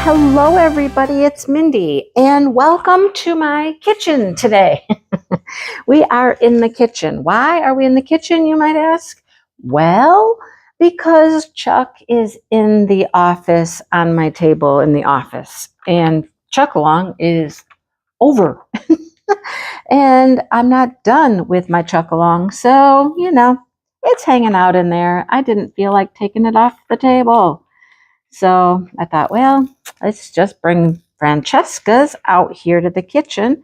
Hello, everybody. It's Mindy, and welcome to my kitchen today. We are in the kitchen. Why are we in the kitchen, you might ask? Well, because Chuck is in the office on my table in the office, and Chuck Along is over. And I'm not done with my Chuck Along, so, it's hanging out in there. I didn't feel like taking it off the table. So I thought, well, let's just bring Francesca's out here to the kitchen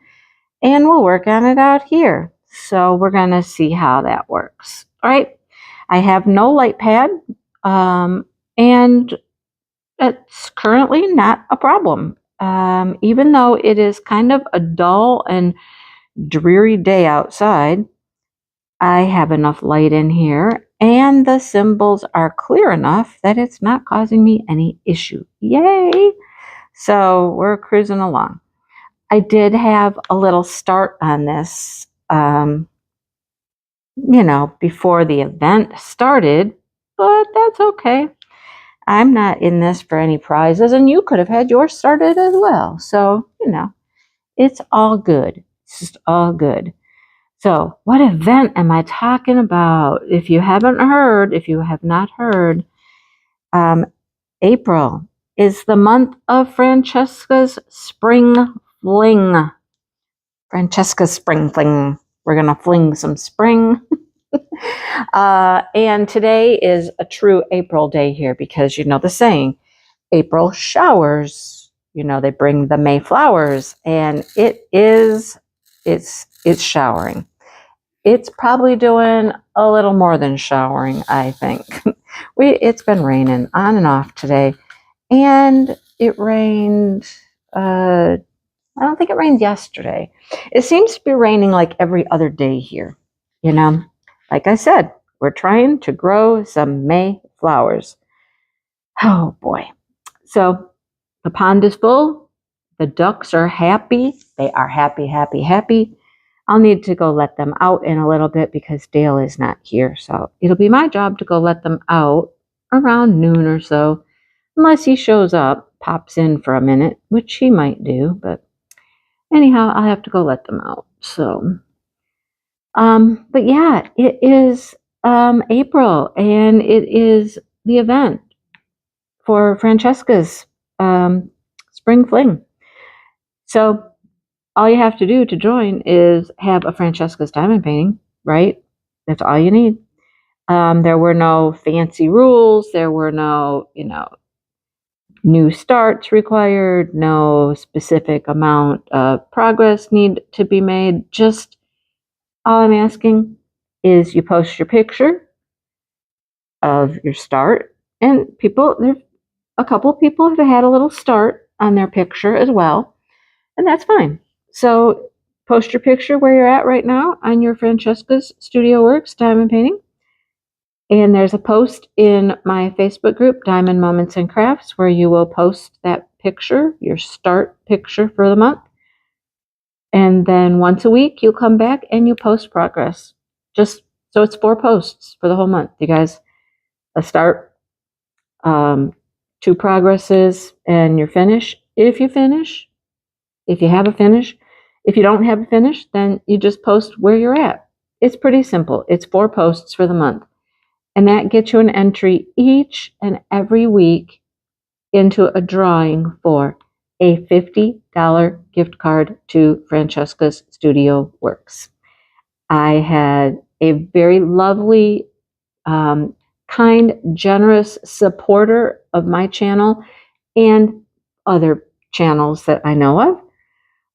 and we'll work on it out here. So we're going to see how that works. All right. I have no light pad, and it's currently not a problem. Even though it is kind of a dull and dreary day outside, I have enough light in here and the symbols are clear enough that it's not causing me any issue. Yay! So we're cruising along. I did have a little start on this, before the event started, but that's okay. I'm not in this for any prizes, and you could have had yours started as well. So, it's all good. It's just all good. So, what event am I talking about? If you have not heard, April is the month of Francesca's Spring Fling. Francesca's Spring Fling. We're going to fling some spring. And today is a true April day here because you know the saying, April showers. They bring the May flowers, and it's showering. It's probably doing a little more than showering, I think. It's been raining on and off today, and it rained, I don't think it rained yesterday. It seems to be raining like every other day here, Like I said, we're trying to grow some May flowers. Oh, boy. So the pond is full. The ducks are happy. They are happy, happy, happy. I'll need to go let them out in a little bit because Dale is not here. So it'll be my job to go let them out around noon or so, unless he shows up, pops in for a minute, which he might do. But anyhow, I'll have to go let them out. So, but yeah, it is April, and it is the event for Francesca's Spring Fling. So all you have to do to join is have a Francesca's diamond painting, right? That's all you need. There were no fancy rules. There were no, new starts required, no specific amount of progress need to be made. Just all I'm asking is you post your picture of your start, and a couple of people have had a little start on their picture as well, and that's fine. So post your picture where you're at right now on your Francesca's Studio Works diamond painting. And there's a post in my Facebook group, Diamond Moments and Krafts, where you will post that picture, your start picture for the month. And then once a week, you'll come back and you post progress. Just so it's 4 posts for the whole month, you guys. A start, 2 progresses, and your finish. If you finish, if you have a finish. If you don't have a finish, then you just post where you're at. It's pretty simple. It's 4 posts for the month. And that gets you an entry each and every week into a drawing for a $50 gift card to Francesca's Studio Works. I had a very lovely, kind, generous supporter of my channel and other channels that I know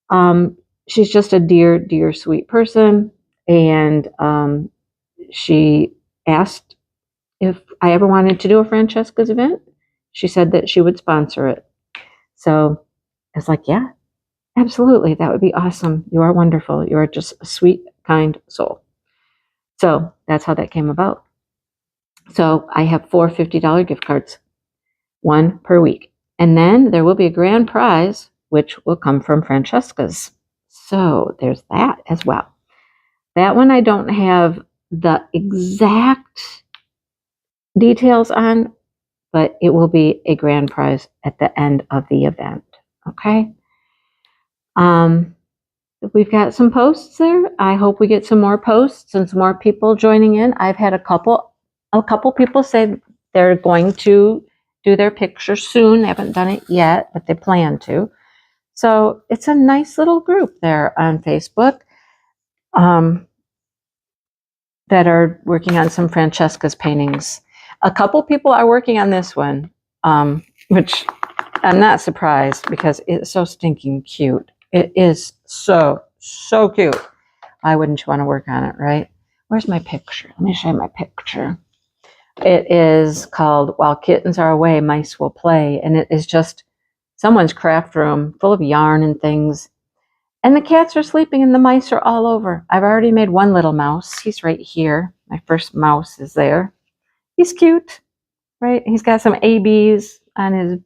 of. She's just a dear, dear, sweet person. And she asked if I ever wanted to do a Francesca's event. She said that she would sponsor it. So I was like, yeah, absolutely. That would be awesome. You are wonderful. You are just a sweet, kind soul. So that's how that came about. So I have 4 $50 gift cards, 1 per week. And then there will be a grand prize, which will come from Francesca's. So there's that as well. That one I don't have the exact details on, but it will be a grand prize at the end of the event. Okay. We've got some posts there. I hope we get some more posts and some more people joining in. I've had a couple people say they're going to do their picture soon. They haven't done it yet, but they plan to. So it's a nice little group there on Facebook that are working on some Francesca's paintings. A couple people are working on this one, which I'm not surprised because it's so stinking cute. It is so cute. Why wouldn't you want to work on it, right? Where's my picture? Let me show you my picture. It is called While Kittens Are Away, Mice Will Play. And it is just someone's craft room full of yarn and things. And the cats are sleeping and the mice are all over. I've already made one little mouse. He's right here. My first mouse is there. He's cute, right? He's got some ABs on his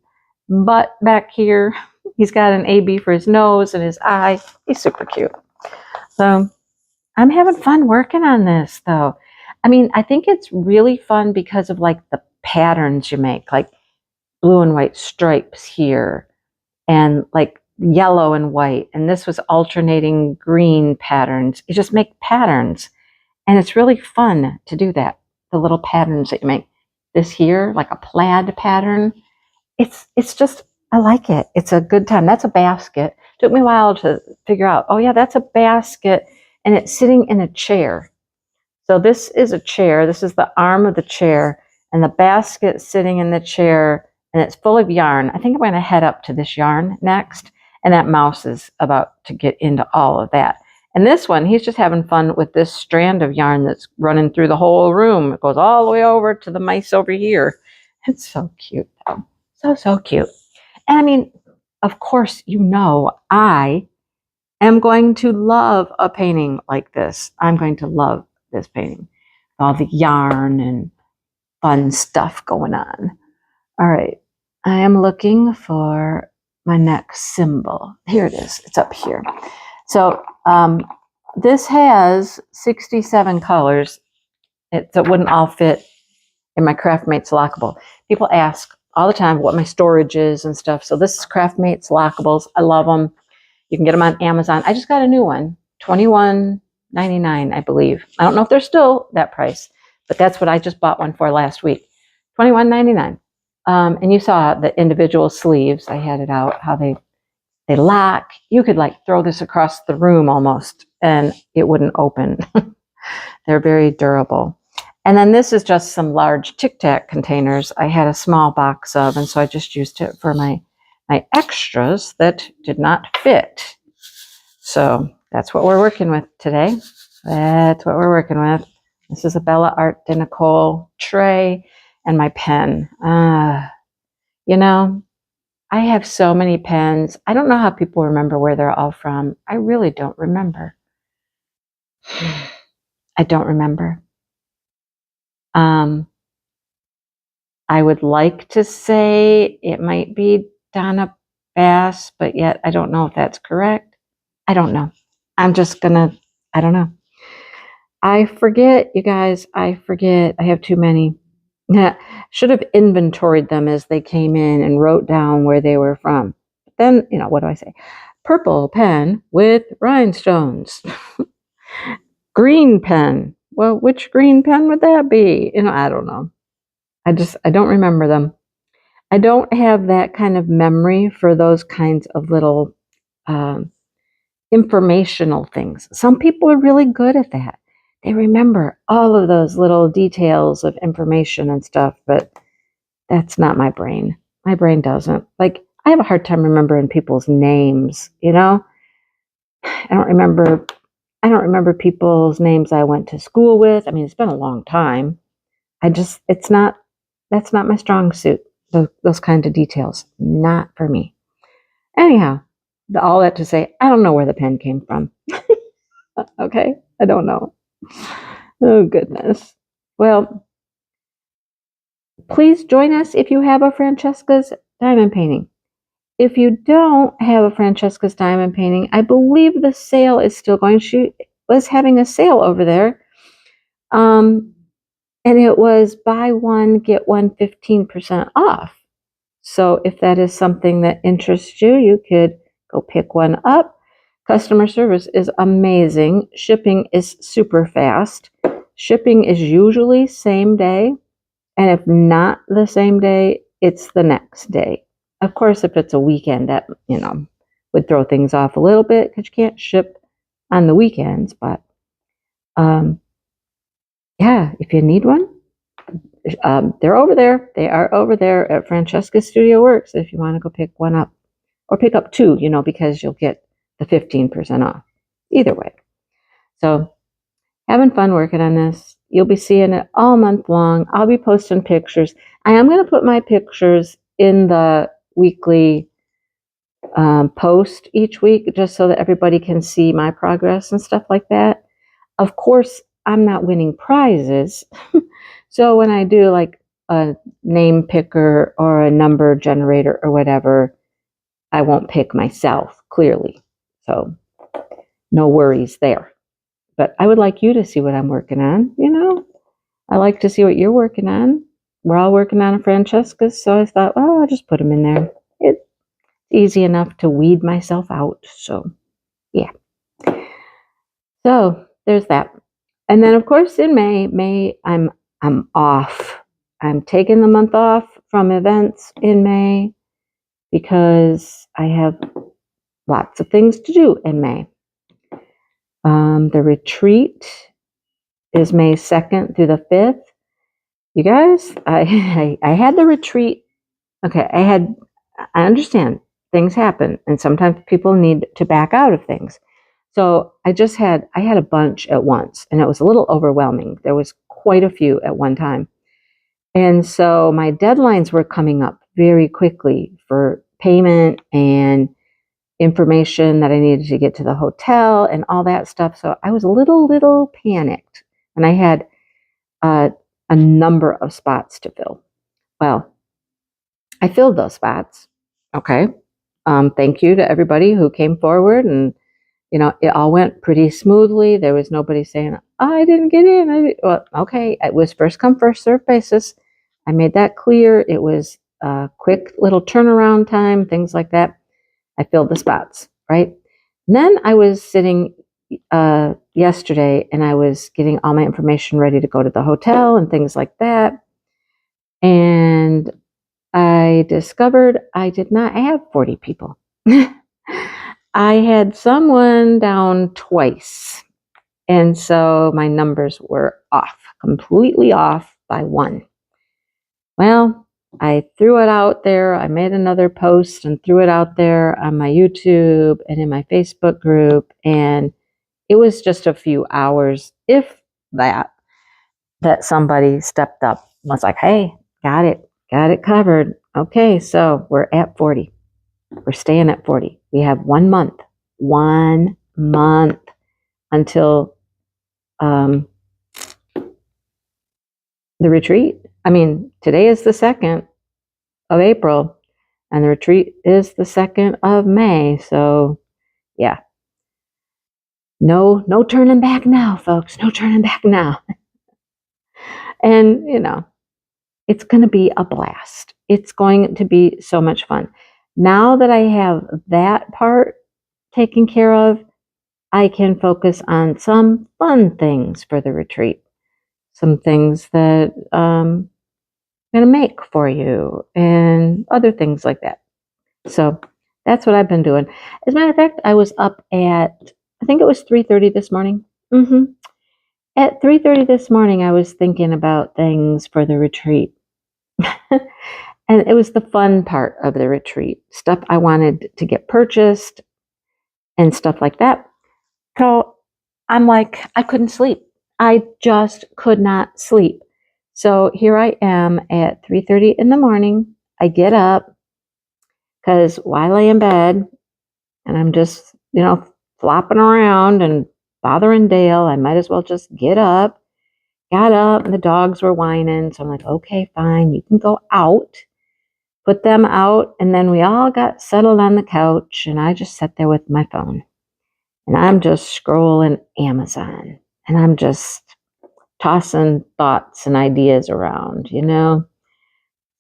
butt back here. He's got an AB for his nose and his eye. He's super cute. So I'm having fun working on this, though. I mean, I think it's really fun because of like the patterns you make, like blue and white stripes here and like yellow and white. And this was alternating green patterns. You just make patterns. And it's really fun to do that. The little patterns that you make. This here, like a plaid pattern. It's just, I like it. It's a good time. That's a basket. Took me a while to figure out, oh yeah, that's a basket. And it's sitting in a chair. So this is a chair. This is the arm of the chair. And the basket sitting in the chair. And it's full of yarn. I think I'm going to head up to this yarn next. And that mouse is about to get into all of that. And this one, he's just having fun with this strand of yarn that's running through the whole room. It goes all the way over to the mice over here. It's so cute, though. So cute. And I mean, of course, you know, I am going to love a painting like this. I'm going to love this painting. All the yarn and fun stuff going on. All right. I am looking for my next symbol. Here it is. It's up here. So this has 67 colors. It wouldn't all fit in my Craftmates lockable. People ask all the time what my storage is and stuff. So this is Craftmates lockables. I love them. You can get them on Amazon. I just got a new one, $21.99, I believe. I don't know if they're still that price, but that's what I just bought one for last week, $21.99. And you saw the individual sleeves. I had it out, how they lock. You could like throw this across the room almost and it wouldn't open. They're very durable. And then this is just some large Tic Tac containers I had a small box of, and so I just used it for my extras that did not fit. So that's what we're working with today. That's what we're working with. This is a Bella Art de Nicole tray and my pen. You know, I have so many pens. I don't know how people remember where they're all from. I really don't remember. I don't remember. I would like to say it might be Donna Bass, but yet I don't know if that's correct. I don't know. I'm just gonna, I don't know. I forget, you guys. I forget. I have too many. Should have inventoried them as they came in and wrote down where they were from. Then, you know, what do I say? Purple pen with rhinestones. Green pen. Well, which green pen would that be? You know, I don't know. I don't remember them. I don't have that kind of memory for those kinds of little informational things. Some people are really good at that. They remember all of those little details of information and stuff, but that's not my brain. My brain doesn't. Like, I have a hard time remembering people's names, you know? I don't remember people's names I went to school with. I mean, it's been a long time. That's not my strong suit. Those kinds of details. Not for me. Anyhow, all that to say, I don't know where the pen came from. Okay? I don't know. Oh, goodness. Well, please join us if you have a Francesca's diamond painting. If you don't have a Francesca's diamond painting, I believe the sale is still going. She was having a sale over there. And it was buy one, get one 15% off. So if that is something that interests you, you could go pick one up. Customer service is amazing. Shipping is super fast. Shipping is usually same day. And if not the same day, it's the next day. Of course, if it's a weekend, that, would throw things off a little bit because you can't ship on the weekends. But yeah, if you need one, they're over there. They are over there at Francesca's Studio Works if you want to go pick one up. Or pick up two, because you'll get the 15% off. Either way. So having fun working on this. You'll be seeing it all month long. I'll be posting pictures. I am going to put my pictures in the weekly post each week just so that everybody can see my progress and stuff like that. Of course, I'm not winning prizes. So when I do like a name picker or a number generator or whatever, I won't pick myself, clearly. So no worries there. But I would like you to see what I'm working on. I like to see what you're working on. We're all working on a Francesca's, so I thought, well, I'll just put them in there. It's easy enough to weed myself out. So, yeah. So there's that. And then, of course, in May, I'm off. I'm taking the month off from events in May because I have lots of things to do in May. The retreat is May 2nd through the 5th. You guys, I had the retreat. Okay, I understand things happen and sometimes people need to back out of things. So I had a bunch at once and it was a little overwhelming. There was quite a few at one time. And so my deadlines were coming up very quickly for payment and information that I needed to get to the hotel and all that stuff. So I was a little panicked and I had a number of spots to fill. Well, I filled those spots. Okay. Thank you to everybody who came forward and, it all went pretty smoothly. There was nobody saying, I didn't get in. Well, okay. It was first come, first served basis. I made that clear. It was a quick little turnaround time, things like that. I filled the spots, right? And then I was sitting yesterday and I was getting all my information ready to go to the hotel and things like that. And I discovered I did not have 40 people. I had someone down twice. And so my numbers were off, completely off by one. Well, I threw it out there. I made another post and threw it out there on my YouTube and in my Facebook group. And it was just a few hours, if that somebody stepped up and was like, hey, got it covered. Okay, so we're at 40. We're staying at 40. We have 1 month until the retreat. I mean, today is the 2nd of April and the retreat is the 2nd of May. So yeah, no turning back now, folks. No turning back now. And, it's going to be a blast. It's going to be so much fun. Now that I have that part taken care of, I can focus on some fun things for the retreat. Some things that I'm going to make for you and other things like that. So that's what I've been doing. As a matter of fact, I was up at, I think it was 3:30 this morning. At 3:30 this morning, I was thinking about things for the retreat. And it was the fun part of the retreat. Stuff I wanted to get purchased and stuff like that. So I'm like, I couldn't sleep. I just could not sleep. So here I am at 3:30 in the morning. I get up because while I lay in bed and I'm just, flopping around and bothering Dale, I might as well just get up. Got up and the dogs were whining. So I'm like, okay, fine. You can go out. Put them out. And then we all got settled on the couch and I just sat there with my phone. And I'm just scrolling Amazon. And I'm just tossing thoughts and ideas around,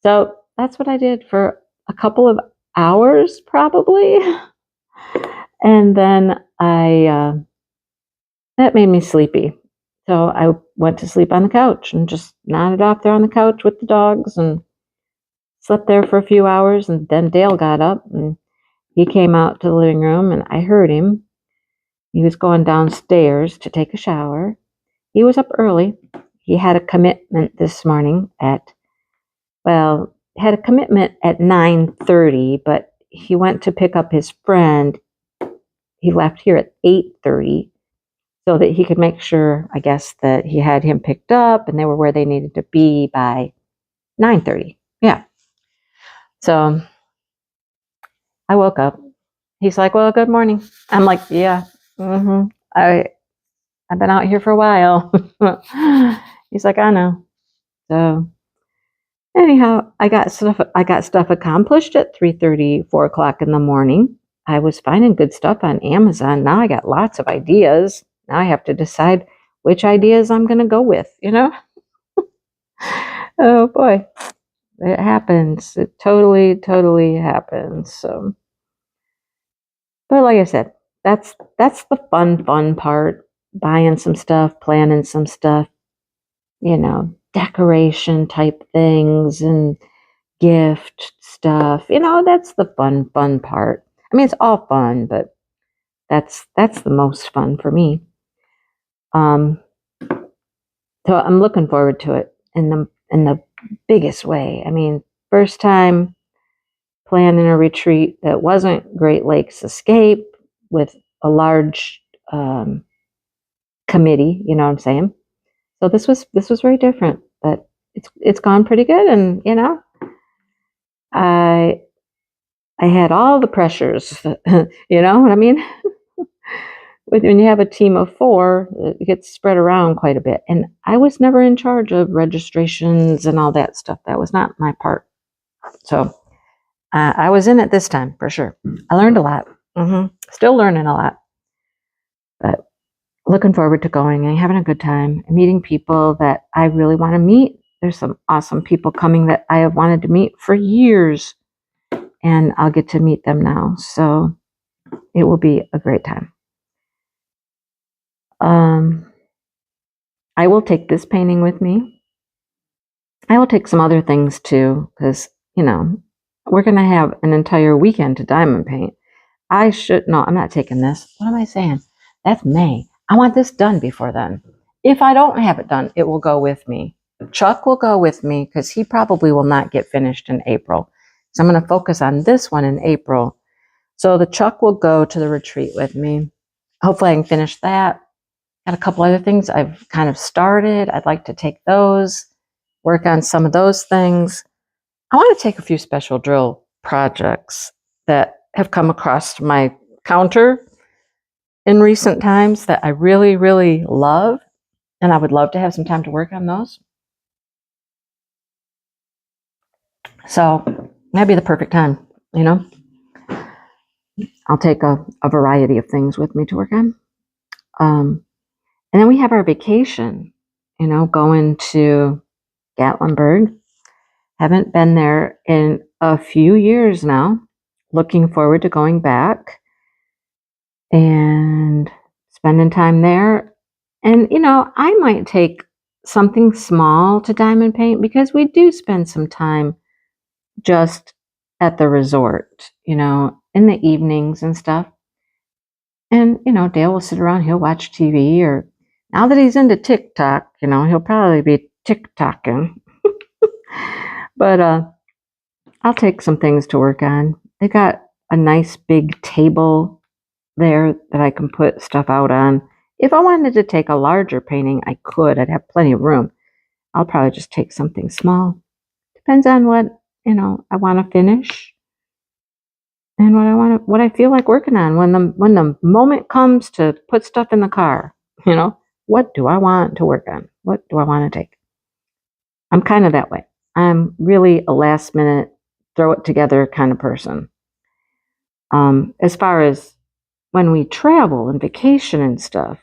So that's what I did for a couple of hours, probably. And then that made me sleepy. So I went to sleep on the couch and just nodded off there on the couch with the dogs and slept there for a few hours. And then Dale got up and he came out to the living room and I heard him. He was going downstairs to take a shower. He was up early. He had a commitment this morning had a commitment at 9:30, but he went to pick up his friend. He left here at 8:30 so that he could make sure, I guess, that he had him picked up and they were where they needed to be by 9:30. Yeah. So I woke up. He's like, well, good morning. I'm like, yeah, I've been out here for a while. He's like, I know. So anyhow, I got stuff accomplished at 3:30, 4 o'clock in the morning. I was finding good stuff on Amazon. Now I got lots of ideas. Now I have to decide which ideas I'm going to go with, Oh boy, it happens. It totally, totally happens. So, but like I said, that's the fun part. Buying some stuff, planning some stuff, decoration type things and gift stuff. That's the fun part. I mean, it's all fun, but that's the most fun for me. So I'm looking forward to it in the biggest way. I mean, first time planning a retreat that wasn't Great Lakes Escape with a large committee. You know what I'm saying? So this was very different, but it's gone pretty good, and I had all the pressures. You know what I mean? When you have a team of 4, it gets spread around quite a bit. And I was never in charge of registrations and all that stuff. That was not my part. So I was in it this time, for sure. I learned a lot. Still learning a lot. But looking forward to going and having a good time and meeting people that I really want to meet. There's some awesome people coming that I have wanted to meet for years. And I'll get to meet them now. So it will be a great time. I will take this painting with me. I will take some other things too, because, we're going to have an entire weekend to diamond paint. No, I'm not taking this. What am I saying? That's May. I want this done before then. If I don't have it done, it will go with me. Chuck will go with me because he probably will not get finished in April. So I'm going to focus on this one in April. So the Chuck will go to the retreat with me. Hopefully I can finish that. Got a couple other things I've kind of started. I'd like to take those, work on some of those things. I want to take a few special drill projects that have come across my counter in recent times that I really, really love. And I would love to have some time to work on those. So that'd be the perfect time, I'll take a variety of things with me to work on. And then we have our vacation, going to Gatlinburg. Haven't been there in a few years now. Looking forward to going back and spending time there. And, I might take something small to diamond paint because we do spend some time just at the resort, in the evenings and stuff. And, Dale will sit around, he'll watch TV, or now that he's into TikTok, he'll probably be TikToking. But I'll take some things to work on. They got a nice big table there that I can put stuff out on. If I wanted to take a larger painting, I could. I'd have plenty of room. I'll probably just take something small. Depends on what, I want to finish and what I feel like working on when the moment comes to put stuff in the car. What do I want to work on? What do I want to take? I'm kind of that way. I'm really a last minute, throw it together kind of person. As far as when we travel and vacation and stuff,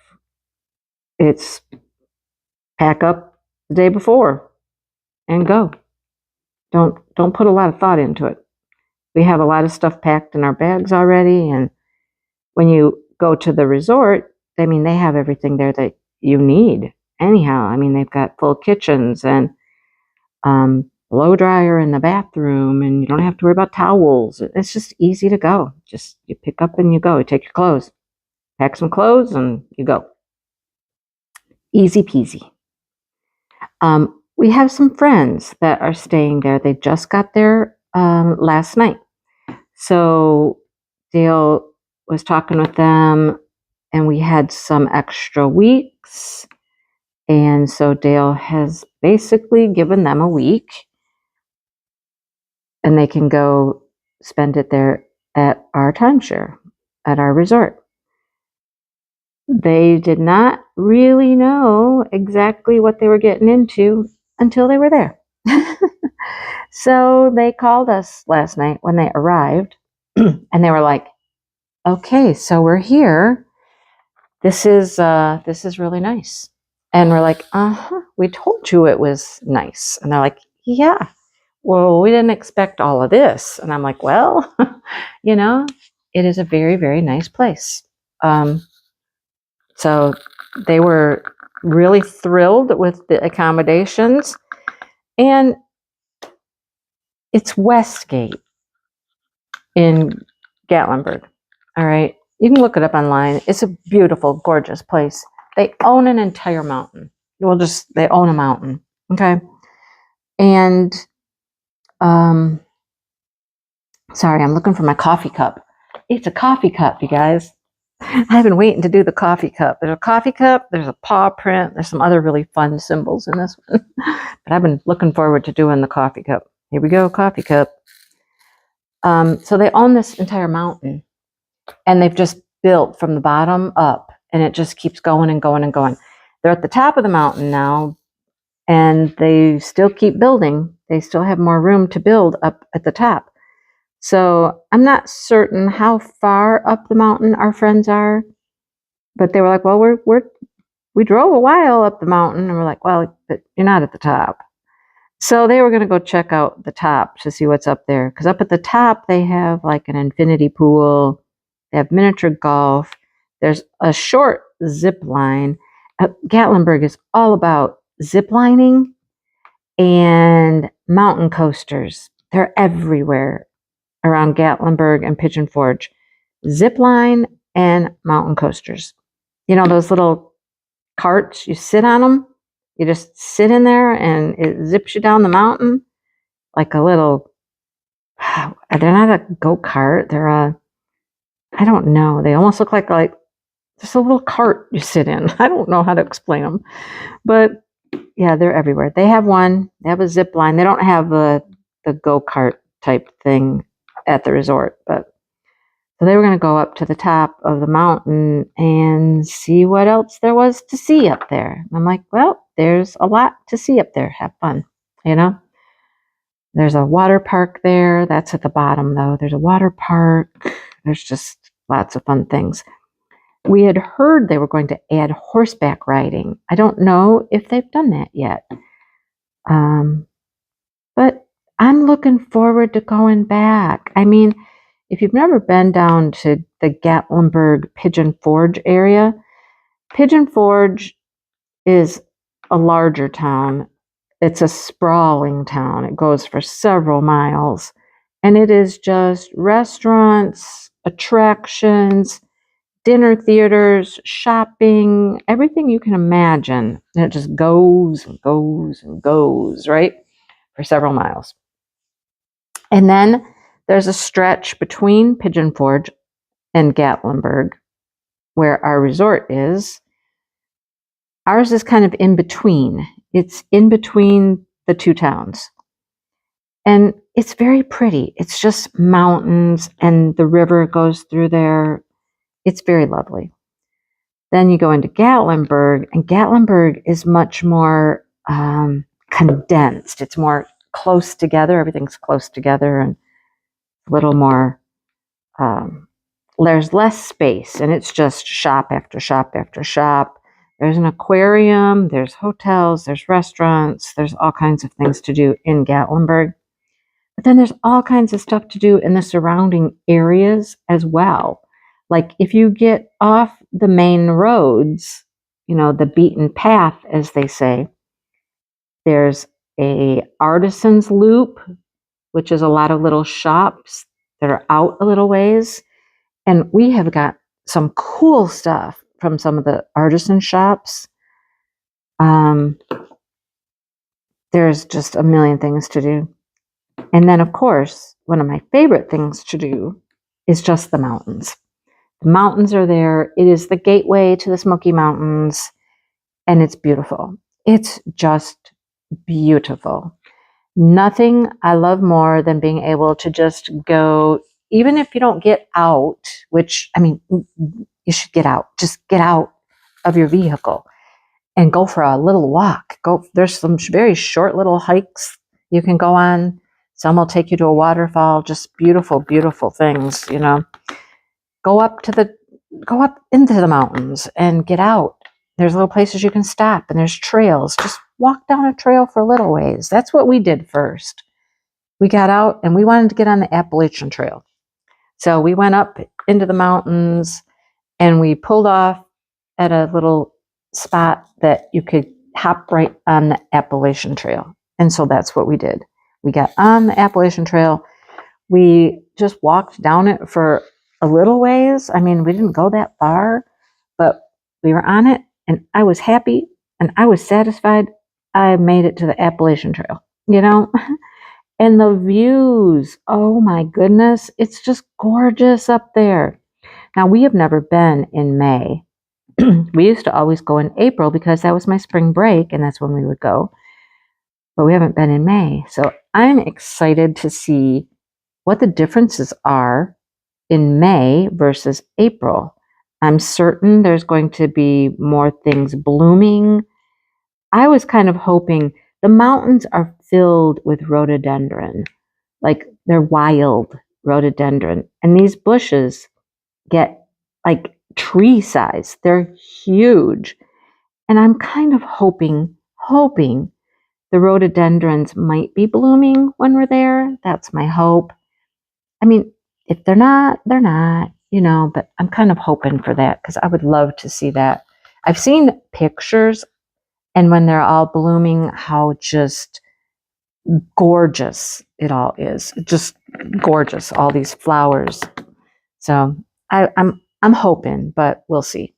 it's pack up the day before and go. Don't put a lot of thought into it. We have a lot of stuff packed in our bags already, and when you go to the resort, I mean, they have everything there that you need. Anyhow, I mean, they've got full kitchens and blow dryer in the bathroom, and you don't have to worry about towels. It's just easy to go. Just you pick up and you go. You take your clothes, pack some clothes, and you go. Easy peasy. We have some friends that are staying there. They just got there last night. So Dale was talking with them, and we had some extra weeks. And so Dale has basically given them a week, and they can go spend it there at our timeshare, at our resort. They did not really know exactly what they were getting into until they were there. So they called us last night when they arrived, and they were like, okay, so we're here. This is really nice. And we're like, we told you it was nice. And they're like, yeah, well, we didn't expect all of this. And I'm like, well, it is a very, very nice place. So they were really thrilled with the accommodations. And it's Westgate in Gatlinburg. All right. You can look it up online. It's a beautiful, gorgeous place. They own an entire mountain. They own a mountain. Okay. And, sorry, I'm looking for my coffee cup. It's a coffee cup, you guys. I've been waiting to do the coffee cup. There's a coffee cup. There's a paw print. There's some other really fun symbols in this one. But I've been looking forward to doing the coffee cup. Here we go, coffee cup. So they own this entire mountain, and they've just built from the bottom up, and it just keeps going and going and going. They're at the top of the mountain now, and they still keep building. They still have more room to build up at the top. So I'm not certain how far up the mountain our friends are, but they were like, well, we drove a while up the mountain, and we're like, well, but you're not at the top. So they were going to go check out the top to see what's up there, because up at the top they have like an infinity pool, they have miniature golf, there's a short zip line. Gatlinburg is all about zip lining and mountain coasters. They're everywhere around Gatlinburg and Pigeon Forge. Zip line and mountain coasters. You know, those little carts, you sit on them. You just sit in there and it zips you down the mountain like a little, they're not a go-kart. They're I don't know. They almost look like just a little cart you sit in. I don't know how to explain them. But yeah, they're everywhere. They have one. They have a zip line. They don't have the go-kart type thing at the resort. But so they were going to go up to the top of the mountain and see what else there was to see up there. And I'm like, well, there's a lot to see up there. Have fun, There's a water park there. That's at the bottom, though. There's a water park. There's just lots of fun things. We had heard they were going to add horseback riding. I don't know if they've done that yet. But I'm looking forward to going back. I mean, if you've never been down to the Gatlinburg Pigeon Forge area, Pigeon Forge is a larger town. It's a sprawling town. It goes for several miles. And it is just restaurants, attractions, dinner theaters, shopping, everything you can imagine. And it just goes and goes and goes, right? For several miles. And then there's a stretch between Pigeon Forge and Gatlinburg where our resort is. Ours is kind of in between. It's in between the two towns. And it's very pretty. It's just mountains and the river goes through there. It's very lovely. Then you go into Gatlinburg, and Gatlinburg is much more condensed. It's more close together. Everything's close together and a little more, there's less space, and it's just shop after shop after shop. There's an aquarium, there's hotels, there's restaurants, there's all kinds of things to do in Gatlinburg. But then there's all kinds of stuff to do in the surrounding areas as well. Like if you get off the main roads, the beaten path, as they say, there's a artisan's loop, which is a lot of little shops that are out a little ways. And we have got some cool stuff from some of the artisan shops. There's just a million things to do. And then, of course, one of my favorite things to do is just the mountains. The mountains are there. It is the gateway to the Smoky Mountains, and it's beautiful. It's just beautiful. Nothing I love more than being able to just go, even if you don't get out, which, I mean, you should get out. Just get out of your vehicle and go for a little walk. There's some very short little hikes you can go on. Some will take you to a waterfall, just beautiful, beautiful things, Go up into the mountains and get out. There's little places you can stop, and there's trails. Just walk down a trail for a little ways. That's what we did first. We got out and we wanted to get on the Appalachian Trail. So we went up into the mountains and we pulled off at a little spot that you could hop right on the Appalachian Trail. And so that's what we did. We got on the Appalachian Trail. We just walked down it for a little ways. I mean, we didn't go that far, but we were on it and I was happy and I was satisfied. I made it to the Appalachian Trail, and the views. Oh my goodness. It's just gorgeous up there. Now, we have never been in May. We used to always go in April because that was my spring break and that's when we would go. But we haven't been in May. So I'm excited to see what the differences are in May versus April. I'm certain there's going to be more things blooming. I was kind of hoping the mountains are filled with rhododendron, like they're wild rhododendron. And these bushes get like tree size. They're huge. And I'm kind of hoping the rhododendrons might be blooming when we're there. That's my hope. I mean, if they're not, they're not, but I'm kind of hoping for that because I would love to see that. I've seen pictures, and when they're all blooming, how just gorgeous it all is. Just gorgeous, all these flowers. So I'm hoping, but we'll see.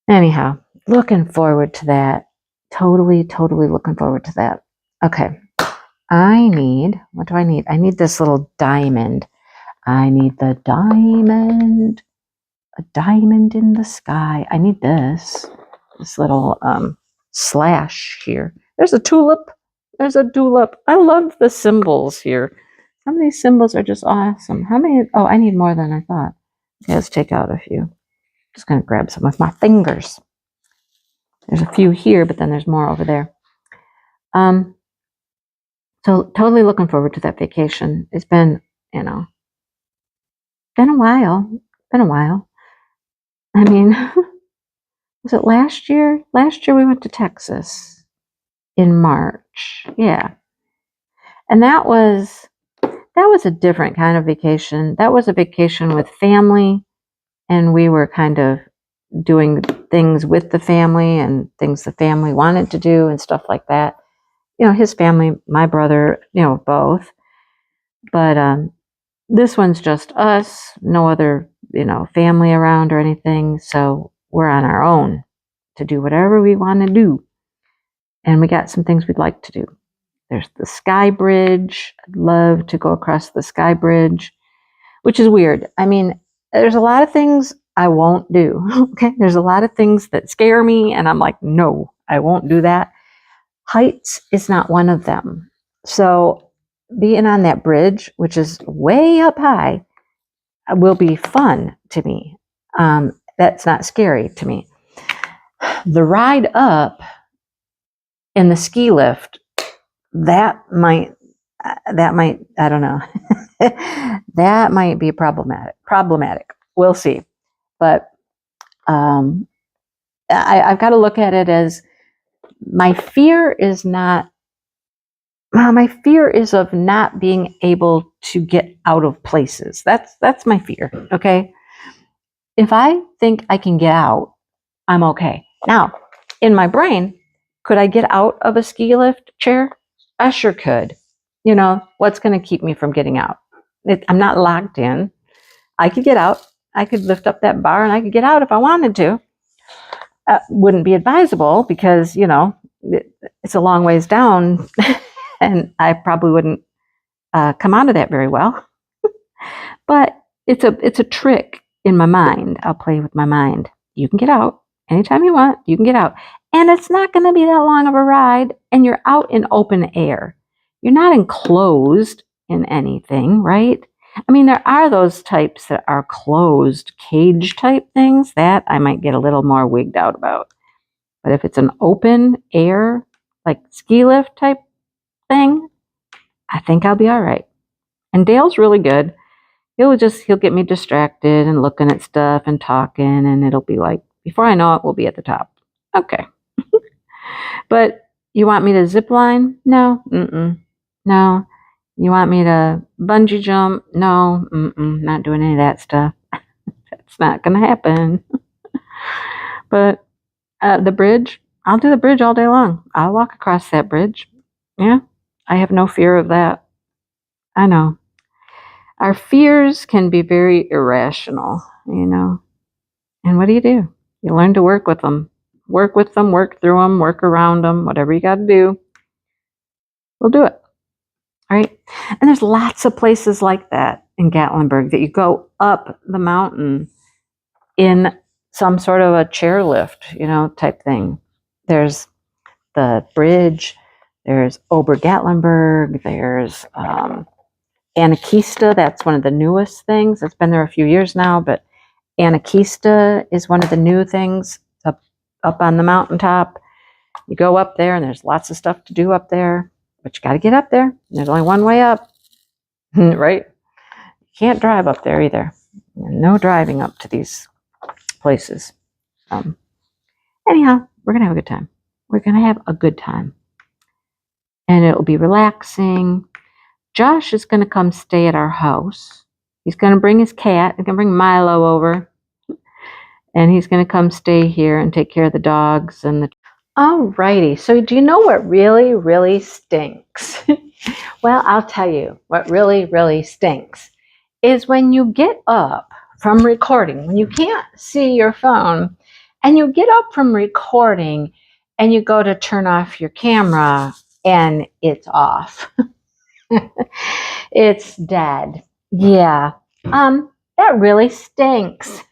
Anyhow, looking forward to that. Totally looking forward to that. Okay. What do I need? I need this little diamond. I need the diamond. A diamond in the sky. I need this little slash here. There's a tulip. I love the symbols here. Some of these symbols are just awesome. How many? Oh, I need more than I thought. Okay, let's take out a few. Just going to grab some with my fingers. There's a few here, but then there's more over there. So totally looking forward to that vacation. It's been, been a while. I mean, was it last year? Last year we went to Texas in March. Yeah. And that was a different kind of vacation. That was a vacation with family, and we were kind of doing things with the family and things the family wanted to do and stuff like that. His family, my brother, both. But this one's just us, no other, family around or anything. So we're on our own to do whatever we want to do. And we got some things we'd like to do. There's the Sky Bridge. I'd love to go across the Sky Bridge, which is weird. I mean, there's a lot of things I won't do. Okay. There's a lot of things that scare me. And I'm like, no, I won't do that. Heights is not one of them. So being on that bridge, which is way up high, will be fun to me. That's not scary to me. The ride up in the ski lift, that might, I don't know. That might be problematic. We'll see. But I've got to look at it as my fear is not, my fear is of not being able to get out of places. That's my fear. Okay. If I think I can get out, I'm okay. Now, in my brain, could I get out of a ski lift chair? I sure could. You know, what's going to keep me from getting out? I'm not locked in. I could get out. I could lift up that bar and I could get out if I wanted to. Wouldn't be advisable because, you know, it's a long ways down and I probably wouldn't come out of that very well. But it's a trick in my mind. I'll play with my mind. You can get out anytime you want. You can get out. And it's not going to be that long of a ride. And you're out in open air. You're not enclosed in anything, right? I mean, there are those types that are closed cage type things that I might get a little more wigged out about. But if it's an open air, like ski lift type thing, I think I'll be all right. And Dale's really good. He'll get me distracted and looking at stuff and talking, and it'll be like, before I know it, we'll be at the top. Okay. But you want me to zip line? No. No. You want me to bungee jump? No. Not doing any of that stuff. That's not going to happen. But the bridge, I'll do the bridge all day long. I'll walk across that bridge. Yeah. I have no fear of that. I know. Our fears can be very irrational, you know. And what do? You learn to work with them. Work with them, work through them, work around them, whatever you got to do. We'll do it. All right. And there's lots of places like that in Gatlinburg that you go up the mountain in some sort of a chairlift, you know, type thing. There's the bridge. There's Ober-Gatlinburg. There's Anakista. That's one of the newest things. It's been there a few years now, but Anakista is one of the new things up on the mountaintop. You go up there and there's lots of stuff to do up there, but you got to get up there. There's only one way up, right? You can't drive up there either. No driving up to these places. Anyhow, we're going to have a good time. We're going to have a good time. And it'll be relaxing. Josh is going to come stay at our house. He's going to bring his cat. He's going to bring Milo over. And he's going to come stay here and take care of the dogs. Alrighty. So do you know what really, really stinks? Well, I'll tell you what really, really stinks is when you get up from recording, when you can't see your phone, and you get up from recording and you go to turn off your camera and it's off. It's dead. Yeah. That really stinks.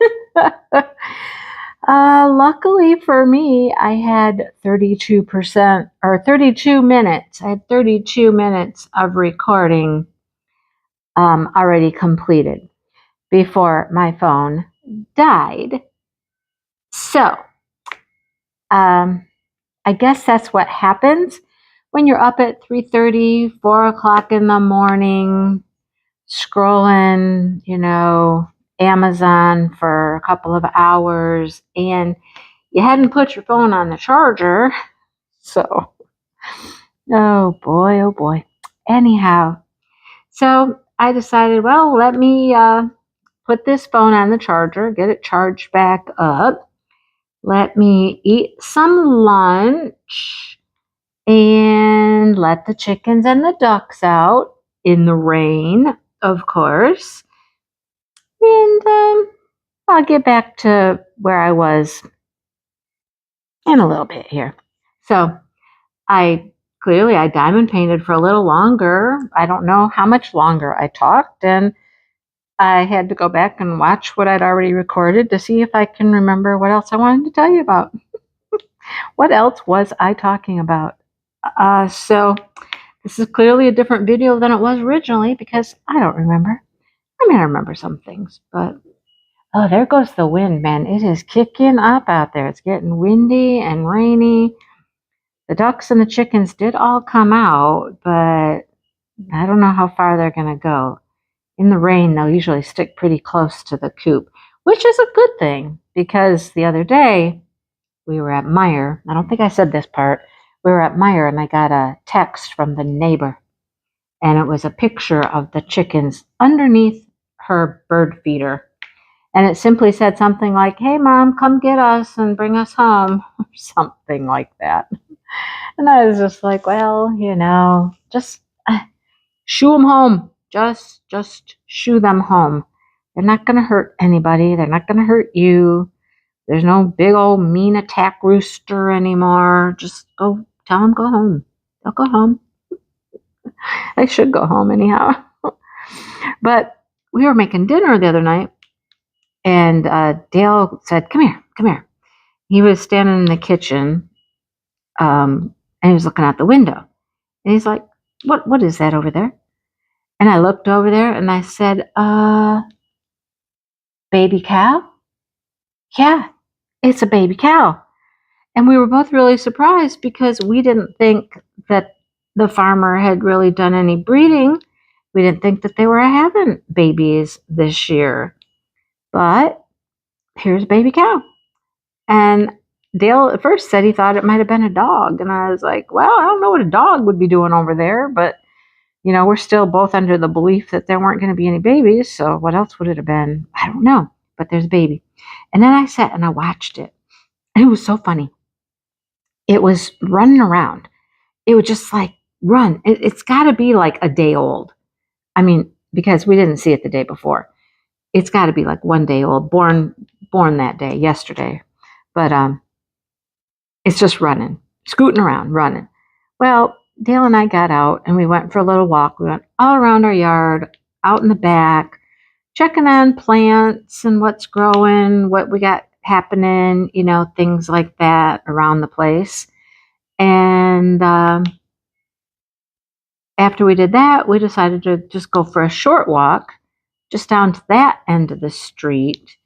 Luckily for me, I had 32% or 32 minutes. I had 32 minutes of recording already completed before my phone died. So, I guess that's what happens when you're up at 3:30, 4 o'clock in the morning, scrolling, you know, Amazon for a couple of hours, and you hadn't put your phone on the charger. So, oh boy. Anyhow, so I decided, well, let me put this phone on the charger, get it charged back up. Let me eat some lunch and let the chickens and the ducks out in the rain, of course. And I'll get back to where I was in a little bit here. So I diamond painted for a little longer. I don't know how much longer I talked, and I had to go back and watch what I'd already recorded to see if I can remember what else I wanted to tell you about. What else was I talking about? So this is clearly a different video than it was originally because I don't remember. I mean, I remember some things, but oh, there goes the wind, man. It is kicking up out there. It's getting windy and rainy. The ducks and the chickens did all come out, but I don't know how far they're going to go. In the rain, they'll usually stick pretty close to the coop, which is a good thing because the other day we were at Meijer. I don't think I said this part. We were at Meijer and I got a text from the neighbor. And it was a picture of the chickens underneath her bird feeder. And it simply said something like, "Hey, Mom, come get us and bring us home," or something like that. And I was just like, well, just shoo them home. Just shoo them home. They're not going to hurt anybody. They're not going to hurt you. There's no big old mean attack rooster anymore. Just go tell them go home. They'll go home. They should go home anyhow. But we were making dinner the other night, and Dale said, "Come here, come here." He was standing in the kitchen, and he was looking out the window. And he's like, What is that over there?" And I looked over there and I said, baby cow? Yeah, it's a baby cow. And we were both really surprised because we didn't think that the farmer had really done any breeding. We didn't think that they were having babies this year. But here's baby cow. And Dale at first said he thought it might have been a dog. And I was like, well, I don't know what a dog would be doing over there, but we're still both under the belief that there weren't going to be any babies. So what else would it have been? I don't know. But there's a baby. And then I sat and I watched it. And it was so funny. It was running around. It would just like run. It's got to be like a day old. I mean, because we didn't see it the day before. It's got to be like 1 day old, born that day, yesterday. But it's just running, scooting around, running. Well, Dale and I got out and we went for a little walk. We went all around our yard, out in the back, checking on plants and what's growing, what we got happening, things like that around the place. And after we did that, we decided to just go for a short walk just down to that end of the street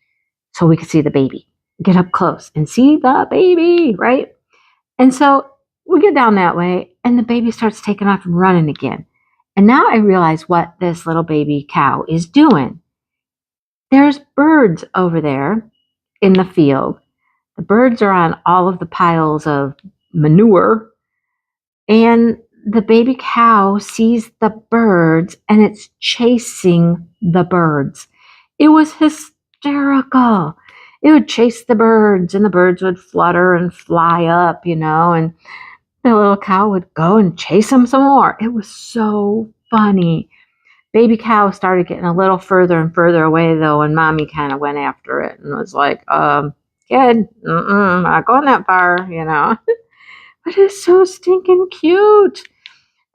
so we could see the baby, get up close and see the baby, right? And so we get down that way and the baby starts taking off and running again. And now I realize what this little baby cow is doing. There's birds over there in the field. The birds are on all of the piles of manure. And the baby cow sees the birds and it's chasing the birds. It was hysterical. It would chase the birds and the birds would flutter and fly up, and the little cow would go and chase them some more. It was so funny. Baby cow started getting a little further and further away, though, and Mommy kind of went after it and was like, kid, not going that far, But it's so stinking cute.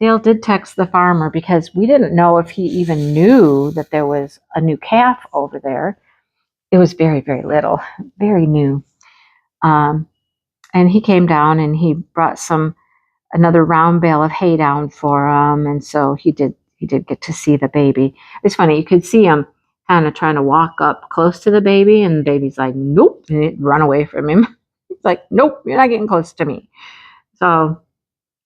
Dale did text the farmer because we didn't know if he even knew that there was a new calf over there. It was very, very little, very new. And he came down and he brought another round bale of hay down for him. And so he did get to see the baby. It's funny, you could see him kind of trying to walk up close to the baby, and the baby's like, nope, and he'd run away from him. He's like, nope, you're not getting close to me. So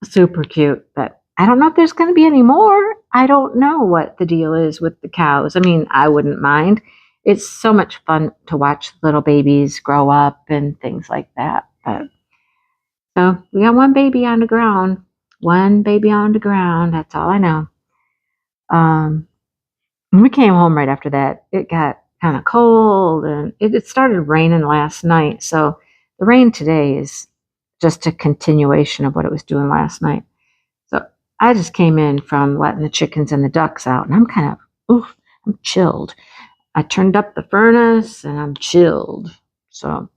super cute. But I don't know if there's going to be any more. I don't know what the deal is with the cows. I mean, I wouldn't mind. It's so much fun to watch little babies grow up and things like that. But so we got one baby on the ground. One baby on the ground. That's all I know. When we came home right after that, it got kind of cold and it started raining last night. So the rain today is just a continuation of what it was doing last night. So I just came in from letting the chickens and the ducks out, and I'm chilled. I turned up the furnace and I'm chilled. So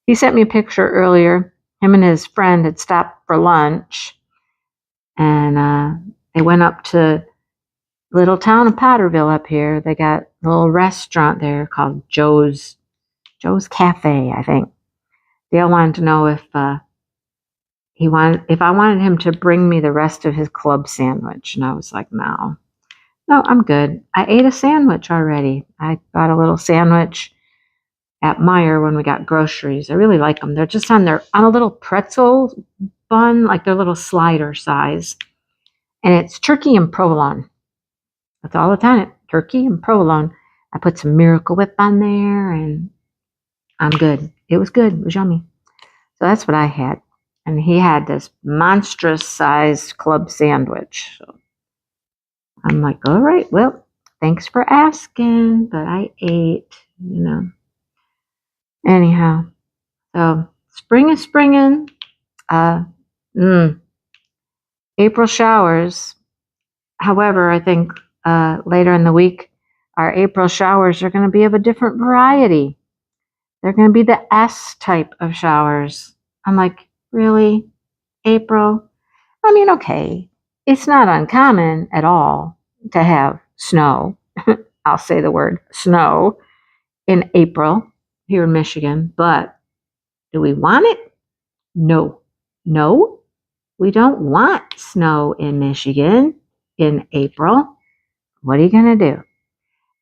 he sent me a picture earlier. Him and his friend had stopped for lunch, and they went up to little town of Potterville up here. They got a little restaurant there called Joe's Cafe, I think. Dale wanted to know if I wanted him to bring me the rest of his club sandwich, and I was like, no, I'm good. I ate a sandwich already. I got a little sandwich at Meijer when we got groceries. I really like them. They're just on a little pretzel bun, like their little slider size, and it's turkey and provolone. That's all it's on it. Turkey and provolone. I put some Miracle Whip on there, and I'm good. It was good. It was yummy. So that's what I had. And he had this monstrous sized club sandwich. So I'm like, all right, well, thanks for asking, but I ate, Anyhow, so spring is springing. Uh, April showers. However, I think later in the week, our April showers are going to be of a different variety. They're going to be the S type of showers. I'm like, really? April? I mean, okay, it's not uncommon at all to have snow. I'll say the word snow in April here in Michigan, but do we want it? No. No, we don't want snow in Michigan in April. What are you going to do?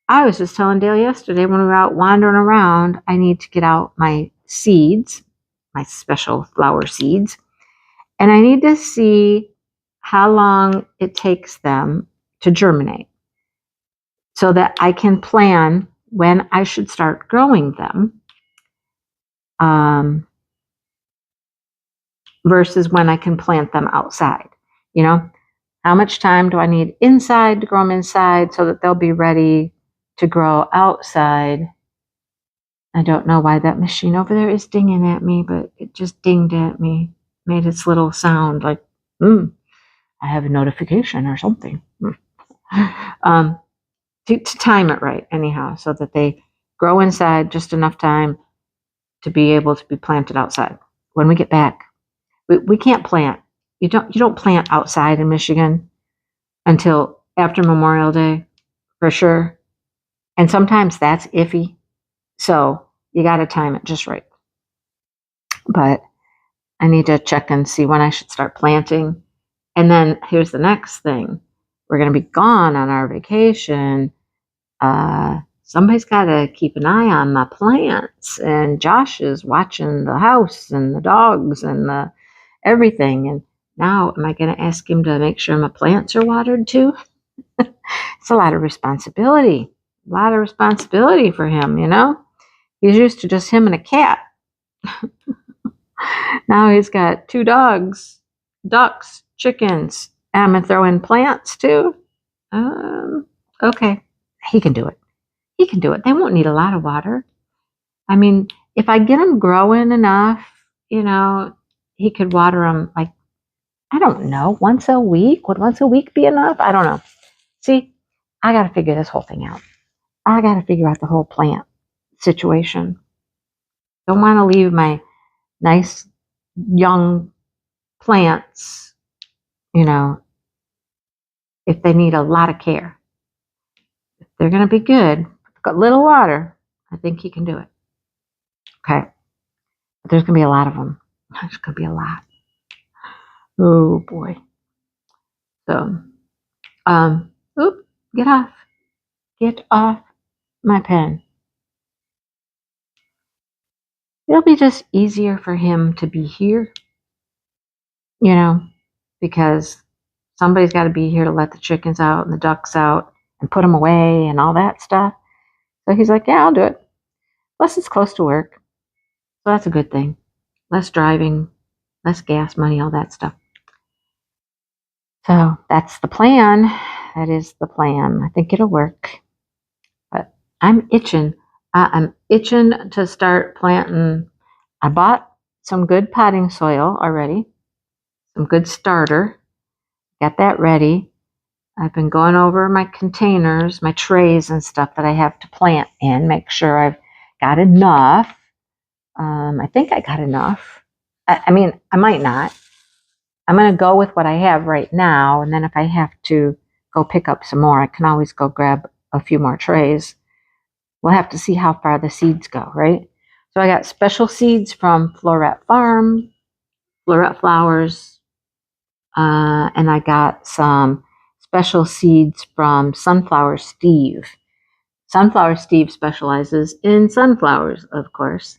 I was just telling Dale yesterday when we were out wandering around, I need to get out my seeds, my special flower seeds, and I need to see how long it takes them to germinate so that I can plan when I should start growing them versus when I can plant them outside. How much time do I need inside to grow them inside so that they'll be ready to grow outside? I don't know why that machine over there is dinging at me, but it just dinged at me, made its little sound like, I have a notification or something. To time it right, anyhow, so that they grow inside just enough time to be able to be planted outside. When we get back, we can't plant. You don't plant outside in Michigan until after Memorial Day, for sure. And sometimes that's iffy. So you got to time it just right. But I need to check and see when I should start planting. And then here's the next thing. We're going to be gone on our vacation. Somebody's got to keep an eye on my plants. And Josh is watching the house and the dogs and the everything. And now am I going to ask him to make sure my plants are watered too? It's a lot of responsibility. A lot of responsibility for him, He's used to just him and a cat. Now he's got 2 dogs, ducks, chickens. And I'm going to throw in plants too. Okay. He can do it. He can do it. They won't need a lot of water. I mean, if I get them growing enough, he could water them like, I don't know, once a week. Would once a week be enough? I don't know. See, I got to figure this whole thing out. I got to figure out the whole plant situation. Don't want to leave my nice young plants, if they need a lot of care. If they're going to be good, got little water, I think he can do it. Okay. But there's going to be a lot of them. There's going to be a lot. Oh, boy. So, get off. Get off my pen. It'll be just easier for him to be here, because somebody's got to be here to let the chickens out and the ducks out and put them away and all that stuff. So he's like, yeah, I'll do it. Plus, it's close to work. So that's a good thing. Less driving, less gas money, all that stuff. So that's the plan. That is the plan. I think it'll work. But I'm itching. I'm itching to start planting. I bought some good potting soil already. Some good starter. Got that ready. I've been going over my containers, my trays and stuff that I have to plant in. Make sure I've got enough. I think I got enough. I mean, I might not. I'm going to go with what I have right now. And then if I have to go pick up some more, I can always go grab a few more trays. We'll have to see how far the seeds go, right? So I got special seeds from Floret Farm, Floret Flowers, and I got some special seeds from Sunflower Steve. Sunflower Steve specializes in sunflowers, of course.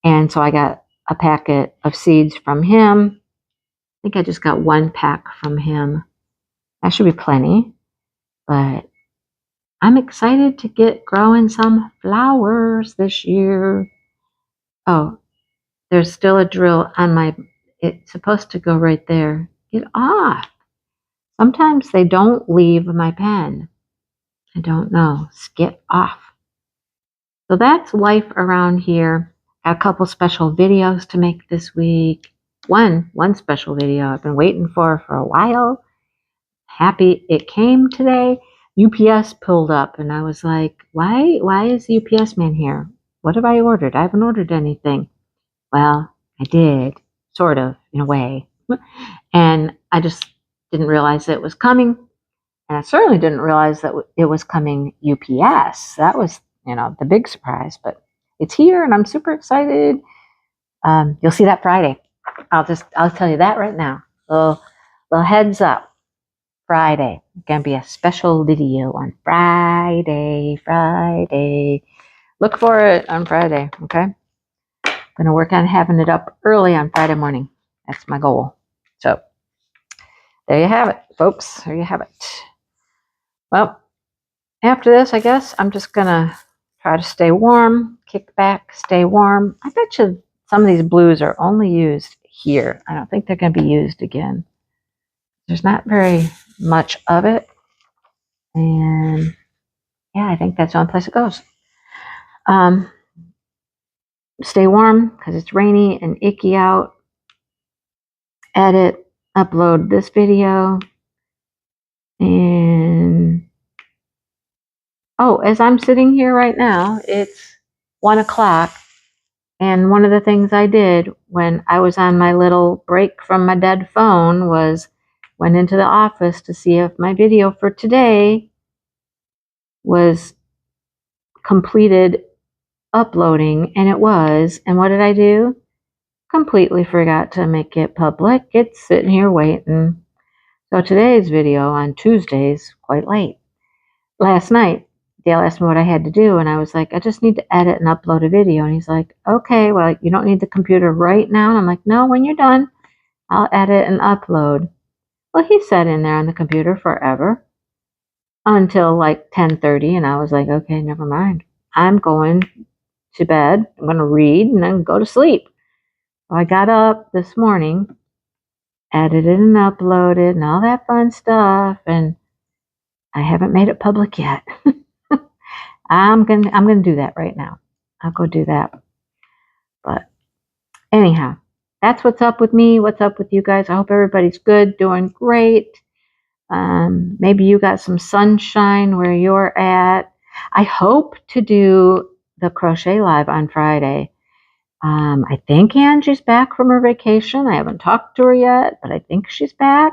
And so I got a packet of seeds from him. I think I just got 1 pack from him. That should be plenty. But I'm excited to get growing some flowers this year. Oh, there's still a drill on my, it's supposed to go right there. Get off. Sometimes they don't leave my pen. I don't know. Get off. So that's life around here. Got a couple special videos to make this week. One special video I've been waiting for a while. Happy it came today. UPS pulled up and I was like, why is the UPS man here? What have I ordered? I haven't ordered anything. Well, I did, sort of, in a way. And I just didn't realize it was coming. And I certainly didn't realize that it was coming UPS. That was, the big surprise. But it's here and I'm super excited. You'll see that Friday. I'll tell you that right now. Little heads up. Friday. It's going to be a special video on Friday. Look for it on Friday, okay? I'm going to work on having it up early on Friday morning. That's my goal. So, there you have it, folks. There you have it. Well, after this, I guess I'm just going to try to stay warm, kick back, stay warm. I bet you some of these blues are only used here. I don't think they're going to be used again. There's not very much of it. And yeah, I think that's the only place it goes. Stay warm because it's rainy and icky out. Edit, upload this video. And as I'm sitting here right now, it's 1 o'clock. And one of the things I did when I was on my little break from my dead phone was went into the office to see if my video for today was completed uploading, and it was. And what did I do? Completely forgot to make it public. It's sitting here waiting. So today's video on Tuesday's quite late. Last night, Dale asked me what I had to do, and I was like, I just need to edit and upload a video. And he's like, okay, well, you don't need the computer right now. And I'm like, no, when you're done, I'll edit and upload. Well, he sat in there on the computer forever until like 10:30, and I was like, okay, never mind. I'm going to bed. I'm going to read and then go to sleep. So I got up this morning, edited and uploaded and all that fun stuff, and I haven't made it public yet. I'm gonna do that right now. I'll go do that. But anyhow, that's what's up with me. What's up with you guys? I hope everybody's good, doing great. Maybe you got some sunshine where you're at. I hope to do the crochet live on Friday. I think Angie's back from her vacation. I haven't talked to her yet, but I think she's back.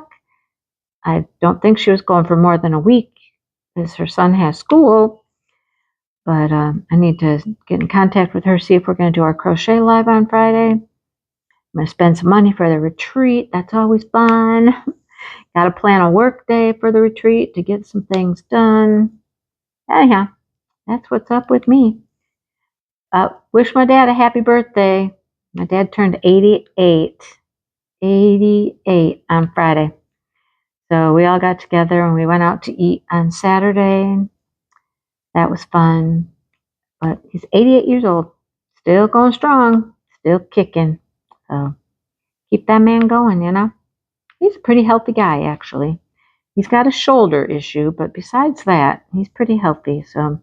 I don't think she was going for more than a week because her son has school. But I need to get in contact with her, see if we're going to do our crochet live on Friday. I'm going to spend some money for the retreat. That's always fun. Got to plan a work day for the retreat to get some things done. Anyhow, that's what's up with me. Wish my dad a happy birthday. My dad turned 88 on Friday. So we all got together and we went out to eat on Saturday. That was fun. But he's 88 years old. Still going strong. Still kicking. So keep that man going, He's a pretty healthy guy, actually. He's got a shoulder issue, but besides that, he's pretty healthy. So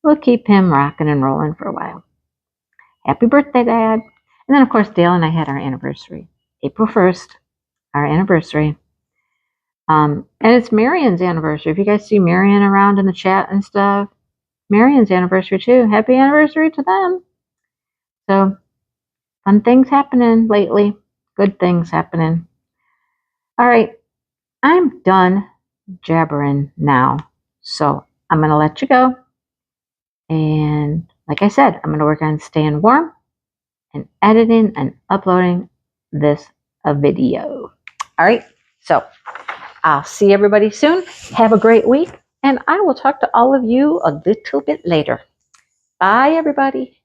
we'll keep him rocking and rolling for a while. Happy birthday, Dad. And then, of course, Dale and I had our anniversary. April 1st, our anniversary. And it's Marion's anniversary. If you guys see Marion around in the chat and stuff, Marion's anniversary too. Happy anniversary to them. So, fun things happening lately. Good things happening. All right. I'm done jabbering now. So, I'm going to let you go. And like I said, I'm going to work on staying warm and editing and uploading this video. All right. So, I'll see everybody soon. Have a great week. And I will talk to all of you a little bit later. Bye, everybody.